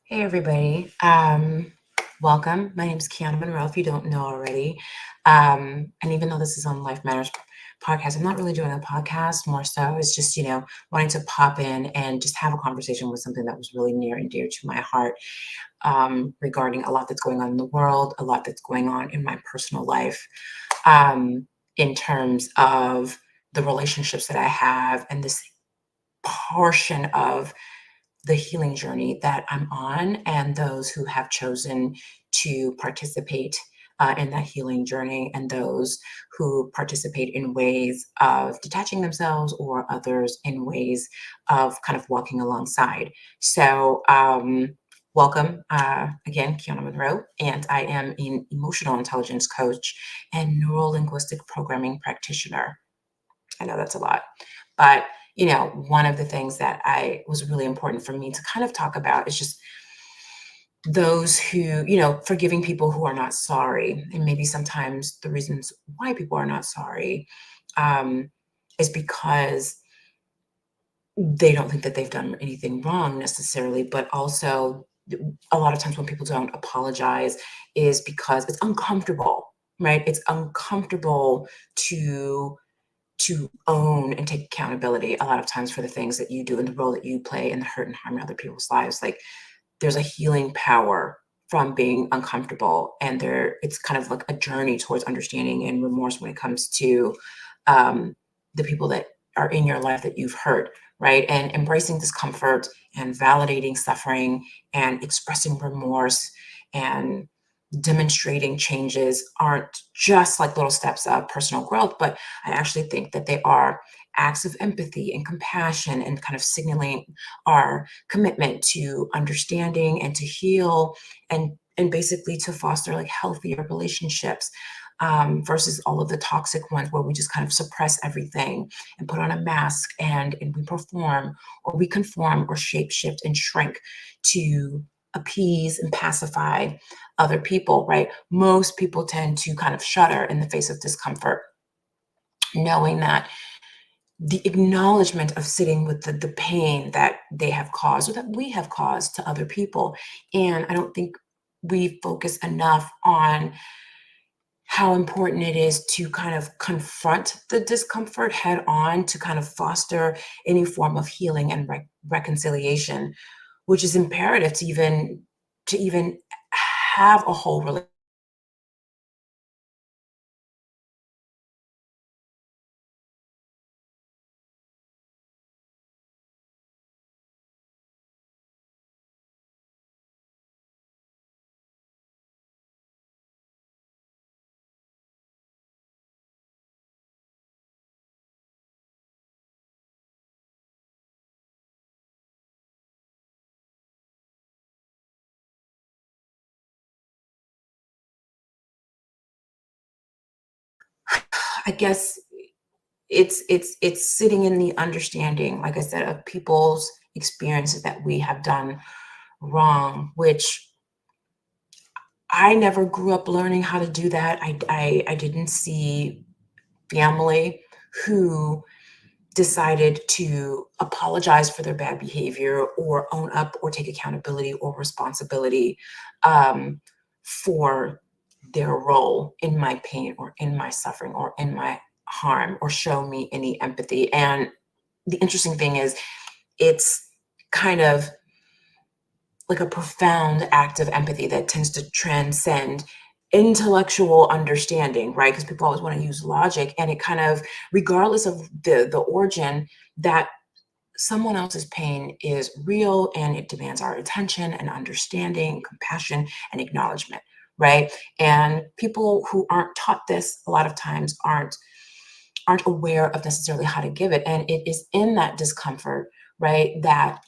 Hey everybody. Welcome. My name is Kiana Monroe, if you don't know already. And even though this is on Life Matters podcast, I'm not really doing a podcast, more so it's just, wanting to pop in and just have a conversation with something that was really near and dear to my heart, regarding a lot that's going on in the world, a lot that's going on in my personal life, um, in terms of the relationships that I have and this portion of the healing journey that I'm on, and those who have chosen to participate in that healing journey, and those who participate in ways of detaching themselves, or others in ways of kind of walking alongside. So, welcome again, Kiana Monroe, and I am an emotional intelligence coach and neuro linguistic programming practitioner. I know that's a lot, but one of the things that I was really important for me to kind of talk about is just those who, forgiving people who are not sorry. And maybe sometimes the reasons why people are not sorry, um, is because they don't think that they've done anything wrong necessarily, but also a lot of times when people don't apologize is because it's uncomfortable, right? It's uncomfortable to own and take accountability a lot of times for the things that you do and the role that you play in the hurt and harm in other people's lives. Like, there's a healing power from being uncomfortable, and it's kind of like a journey towards understanding and remorse when it comes to um, the people that are in your life that you've hurt, right? And embracing discomfort and validating suffering and expressing remorse and demonstrating changes aren't just like little steps of personal growth, but I actually think that they are acts of empathy and compassion, and kind of signaling our commitment to understanding and to heal, and basically to foster like healthier relationships, versus all of the toxic ones where we just kind of suppress everything and put on a mask, and we perform, or we conform, or shape shift and shrink to appease and pacify other people, right? Most people tend to kind of shudder in the face of discomfort, knowing that the acknowledgement of sitting with the pain that they have caused, or that we have caused to other people. And I don't think we focus enough on how important it is to kind of confront the discomfort head on, to kind of foster any form of healing and reconciliation, which is imperative to even have a whole relationship. I guess it's sitting in the understanding, like I said, of people's experiences that we have done wrong, which I never grew up learning how to do that. I didn't see family who decided to apologize for their bad behavior, or own up, or take accountability or responsibility, um, for their role in my pain, or in my suffering, or in my harm, or show me any empathy. And the interesting thing is, it's kind of like a profound act of empathy that tends to transcend intellectual understanding, right? Because people always want to use logic, and it kind of, regardless of the origin, that someone else's pain is real, and it demands our attention and understanding, compassion, and acknowledgement, right? And people who aren't taught this a lot of times aren't aware of necessarily how to give it. And it is in that discomfort, right, that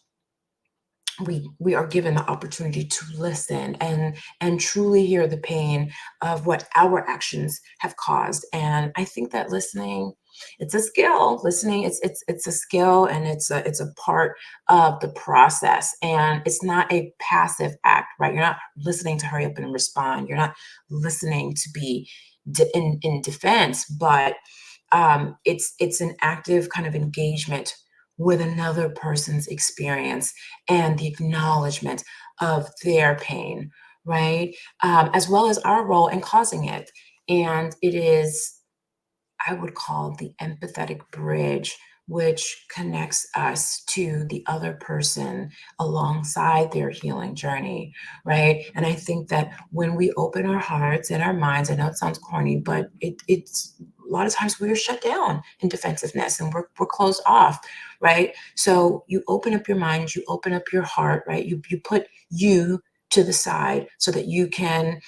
we are given the opportunity to listen, and truly hear the pain of what our actions have caused. And I think that listening, it's a skill. Listening, it's a skill, and it's a part of the process, and it's not a passive act, right? You're not listening to hurry up and respond. You're not listening to be in defense, but it's an active kind of engagement with another person's experience and the acknowledgement of their pain, right? As well as our role in causing it. And it is, I would call, the empathetic bridge, which connects us to the other person alongside their healing journey, right? And I think that when we open our hearts and our minds, I know it sounds corny, but it's a lot of times we're shut down in defensiveness and we're closed off, right? So you open up your mind, you open up your heart, right? You put you to the side so that you can,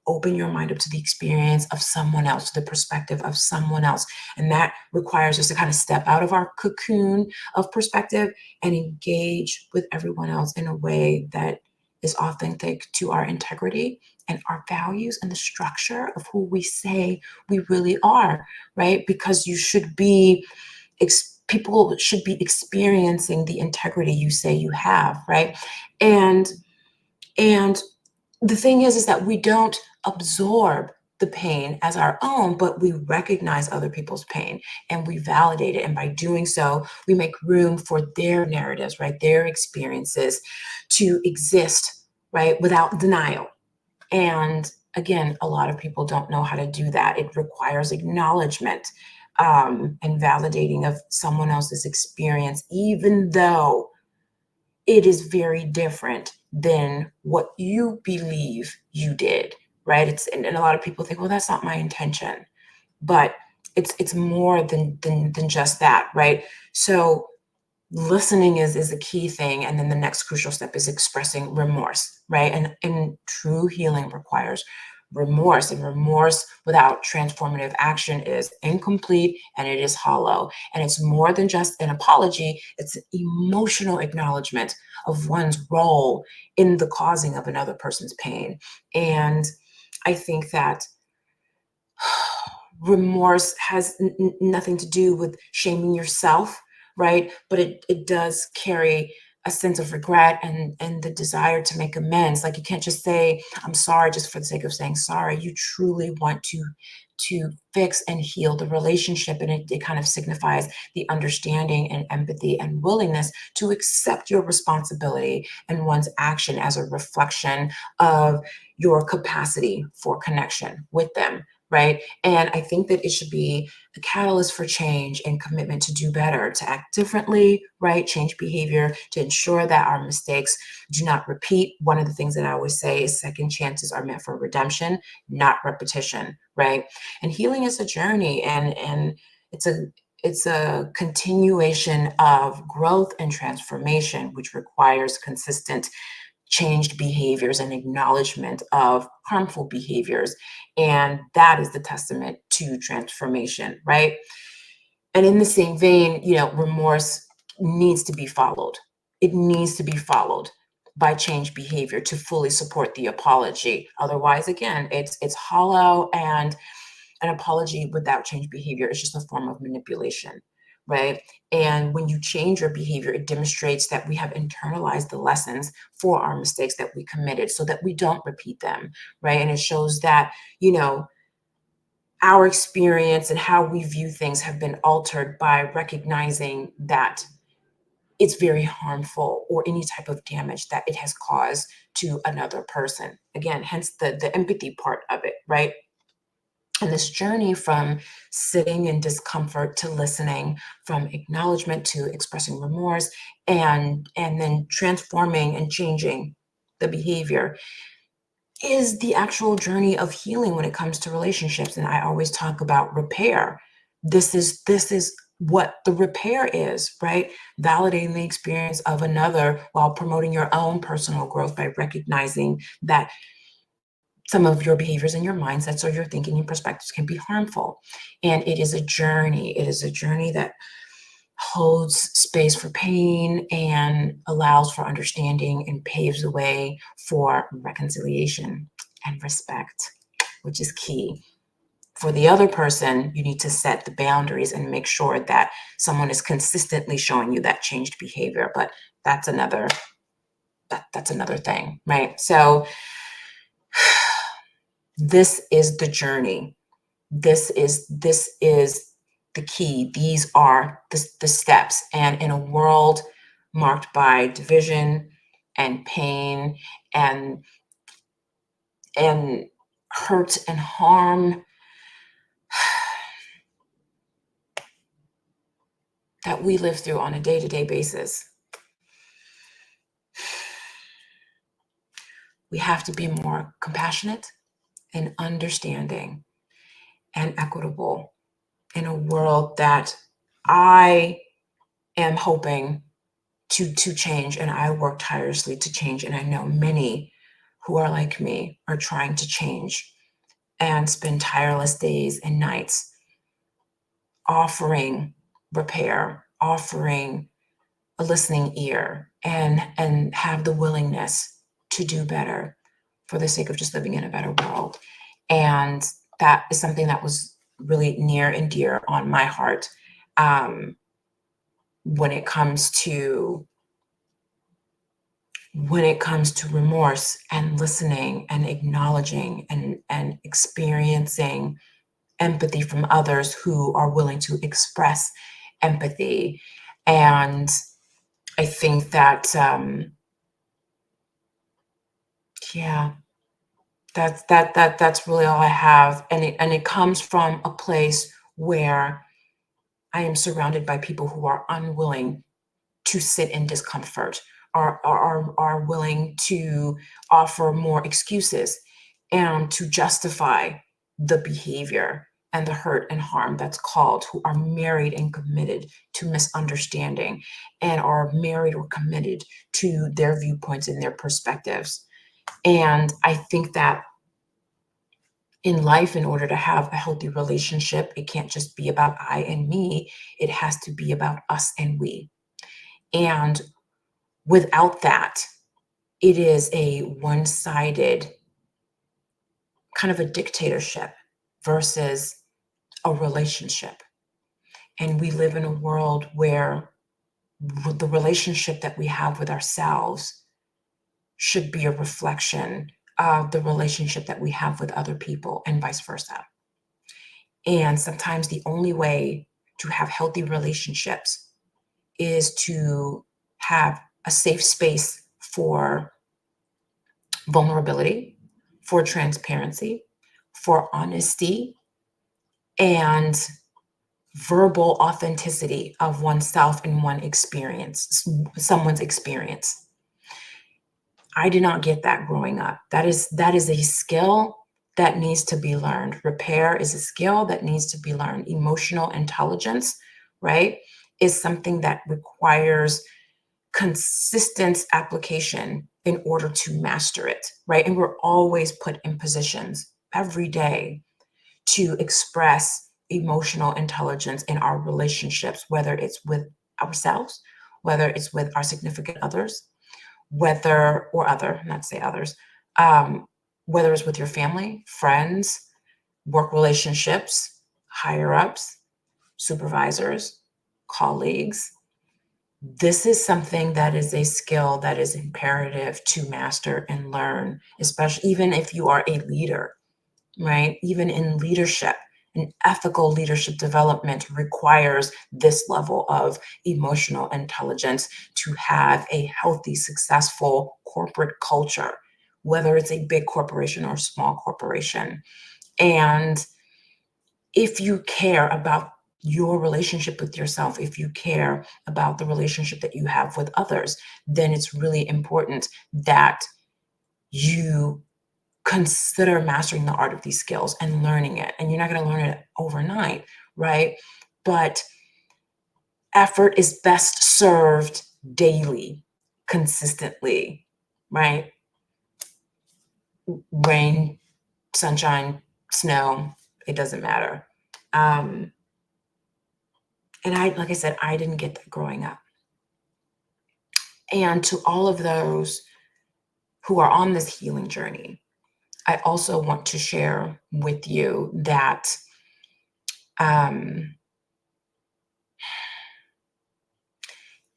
open your mind up to the experience of someone else, to the perspective of someone else. And that requires us to kind of step out of our cocoon of perspective and engage with everyone else in a way that is authentic to our integrity and our values and the structure of who we say we really are, right? Because people should be experiencing the integrity you say you have, right? And the thing is that we don't absorb the pain as our own, but we recognize other people's pain and we validate it. And by doing so, we make room for their narratives, right? Their experiences to exist, right? Without denial. And again, a lot of people don't know how to do that. It requires acknowledgement and validating of someone else's experience, even though it is very different than what you believe you did, right? And a lot of people think, well, that's not my intention, but it's more than just that, right? So listening is a key thing, and then the next crucial step is expressing remorse, right? And true healing requires remorse, and remorse without transformative action is incomplete and it is hollow. And it's more than just an apology, it's an emotional acknowledgement of one's role in the causing of another person's pain. And I think that remorse has nothing to do with shaming yourself, right? But it does carry a sense of regret and the desire to make amends. Like, you can't just say I'm sorry just for the sake of saying sorry. You truly want to fix and heal the relationship, and it kind of signifies the understanding and empathy and willingness to accept your responsibility and one's action as a reflection of your capacity for connection with them, right? And I think that it should be a catalyst for change and commitment to do better, to act differently, right? Change behavior to ensure that our mistakes do not repeat. One of the things that I always say is second chances are meant for redemption, not repetition, right? And healing is a journey, and it's a it's a continuation of growth and transformation, which requires consistent changed behaviors and acknowledgement of harmful behaviors. And that is the testament to transformation, right? And in the same vein, remorse needs to be followed. It needs to be followed by change behavior to fully support the apology. Otherwise, again, it's hollow, and an apology without change behavior is just a form of manipulation, right? And when you change your behavior, it demonstrates that we have internalized the lessons for our mistakes that we committed so that we don't repeat them, right? And it shows that, our experience and how we view things have been altered by recognizing that it's very harmful, or any type of damage that it has caused to another person. Again, hence the empathy part of it, right? And this journey from sitting in discomfort to listening, from acknowledgement to expressing remorse, and then transforming and changing the behavior, is the actual journey of healing when it comes to relationships. And I always talk about repair. This is what the repair is, right? Validating the experience of another while promoting your own personal growth by recognizing that some of your behaviors and your mindsets or your thinking and perspectives can be harmful. And it is a journey. It is a journey that holds space for pain and allows for understanding and paves the way for reconciliation and respect, which is key. For the other person, you need to set the boundaries and make sure that someone is consistently showing you that changed behavior. But that's that's another thing, right? So this is the journey. This is the key. These are the steps. And in a world marked by division and pain and and hurt and harm that we live through on a day-to-day basis, we have to be more compassionate and understanding and equitable in a world that I am hoping to change, and I work tirelessly to change. And I know many who are like me are trying to change and spend tireless days and nights offering repair, offering a listening ear, and have the willingness to do better for the sake of just living in a better world. And that is something that was really near and dear on my heart, um, when it comes to remorse and listening and acknowledging and experiencing empathy from others who are willing to express empathy. And I think that yeah, that's really all I have. And it comes from a place where I am surrounded by people who are unwilling to sit in discomfort, are willing to offer more excuses and to justify the behavior and the hurt and harm that's called, who are married and committed to misunderstanding and are married or committed to their viewpoints and their perspectives. And I think that in life, in order to have a healthy relationship, it can't just be about I and me, it has to be about us and we. And without that, it is a one-sided kind of a dictatorship versus a relationship. And we live in a world where the relationship that we have with ourselves should be a reflection of the relationship that we have with other people and vice versa. And sometimes the only way to have healthy relationships is to have a safe space for vulnerability, for transparency, for honesty, and verbal authenticity of oneself and someone's experience. I did not get that growing up. That is a skill that needs to be learned. Repair is a skill that needs to be learned. Emotional intelligence, right, is something that requires consistent application in order to master it, right? And we're always put in positions every day to express emotional intelligence in our relationships, whether it's with ourselves, whether it's with our significant others, not say others, whether it's with your family, friends, work relationships, higher ups, supervisors, colleagues. This is something that is a skill that is imperative to master and learn, especially even if you are a leader, right? Even in leadership, an ethical leadership development requires this level of emotional intelligence to have a healthy, successful corporate culture, whether it's a big corporation or a small corporation. And if you care about your relationship with yourself, if you care about the relationship that you have with others, then it's really important that you consider mastering the art of these skills and learning it. And you're not going to learn it overnight, right? But effort is best served daily, consistently, right? Rain, sunshine, snow, it doesn't matter. And like I said, I didn't get that growing up. And to all of those who are on this healing journey, I also want to share with you that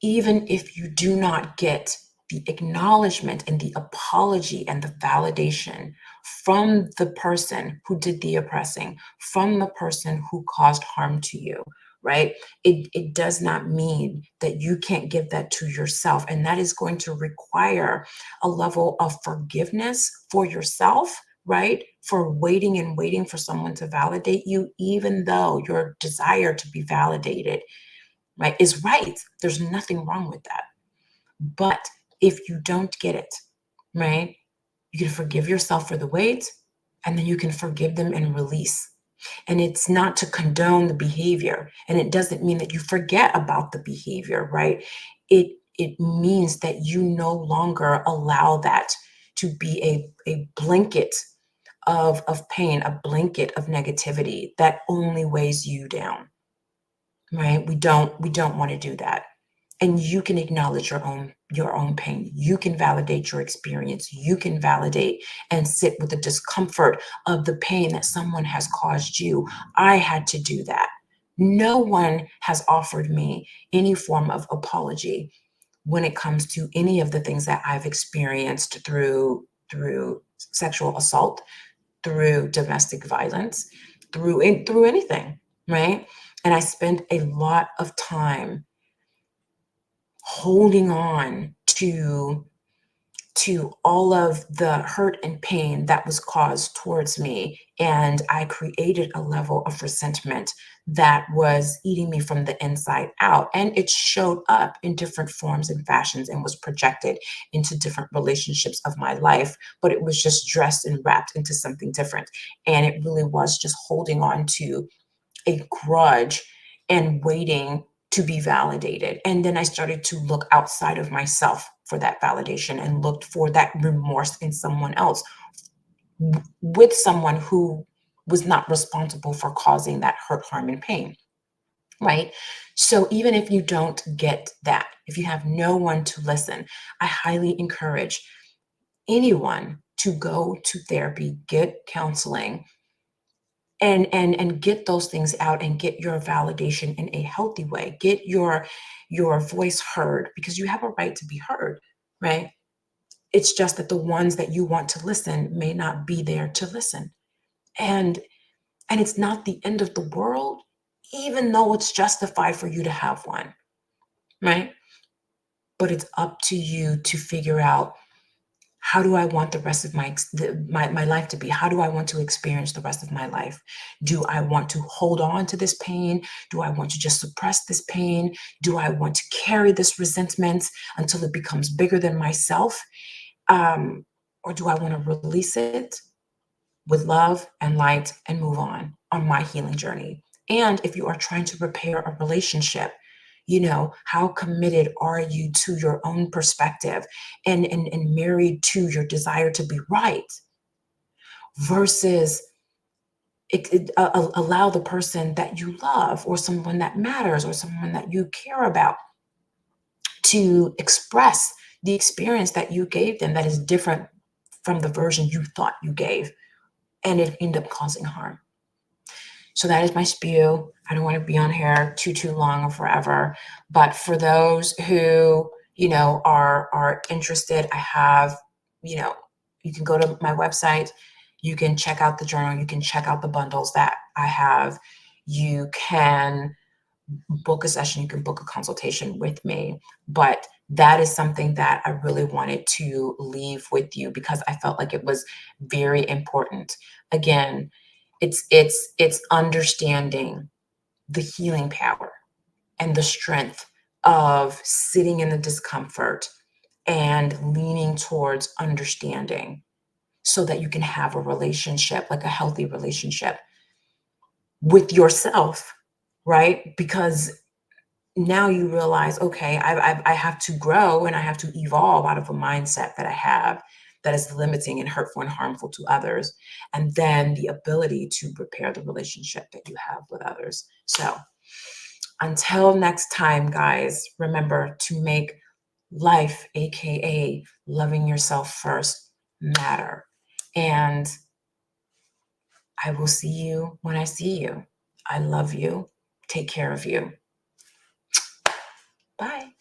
even if you do not get the acknowledgement and the apology and the validation from the person who did the oppressing, from the person who caused harm to you, right? It does not mean that you can't give that to yourself. And that is going to require a level of forgiveness for yourself, right? For waiting and waiting for someone to validate you, even though your desire to be validated, right, is right. There's nothing wrong with that. But if you don't get it, right, you can forgive yourself for the wait, and then you can forgive them and release. And it's not to condone the behavior. And it doesn't mean that you forget about the behavior, right? It means that you no longer allow that to be a blanket of pain, a blanket of negativity that only weighs you down, right? We don't want to do that. And you can acknowledge your own pain. You can validate your experience. You can validate and sit with the discomfort of the pain that someone has caused you. I had to do that. No one has offered me any form of apology when it comes to any of the things that I've experienced through sexual assault, through domestic violence, through anything, right? And I spend a lot of time holding on to all of the hurt and pain that was caused towards me, and I created a level of resentment that was eating me from the inside out, and it showed up in different forms and fashions and was projected into different relationships of my life, but it was just dressed and wrapped into something different. And it really was just holding on to a grudge and waiting to be validated. And then I started to look outside of myself for that validation and looked for that remorse in someone else, with someone who was not responsible for causing that hurt, harm, and pain, right? So even if you don't get that, if you have no one to listen, I highly encourage anyone to go to therapy, get counseling, and get those things out and get your validation in a healthy way. Get your voice heard, because you have a right to be heard, right? It's just that the ones that you want to listen may not be there to listen. And and it's not the end of the world, even though it's justified for you to have one, right? But it's up to you to figure out, how do I want the rest of my life to be? How do I want to experience the rest of my life? Do I want to hold on to this pain? Do I want to just suppress this pain? Do I want to carry this resentment until it becomes bigger than myself? Or do I want to release it with love and light and move on my healing journey? And if you are trying to repair a relationship, how committed are you to your own perspective, and married to your desire to be right, versus allow the person that you love, or someone that matters, or someone that you care about, to express the experience that you gave them that is different from the version you thought you gave, and it ended up causing harm. So that is my spew. I don't want to be on here too long or forever. But for those who, are interested, I have, you can go to my website. You can check out the journal. You can check out the bundles that I have. You can book a session. You can book a consultation with me. But that is something that I really wanted to leave with you, because I felt like it was very important. Again, it's understanding the healing power and the strength of sitting in the discomfort and leaning towards understanding, so that you can have a relationship, like a healthy relationship with yourself, right? Because now you realize, okay, I have to grow and I have to evolve out of a mindset that I have that is limiting and hurtful and harmful to others. And then the ability to repair the relationship that you have with others. So until next time, guys, remember to make life, AKA loving yourself first, matter. And I will see you when I see you. I love you. Take care of you. Bye.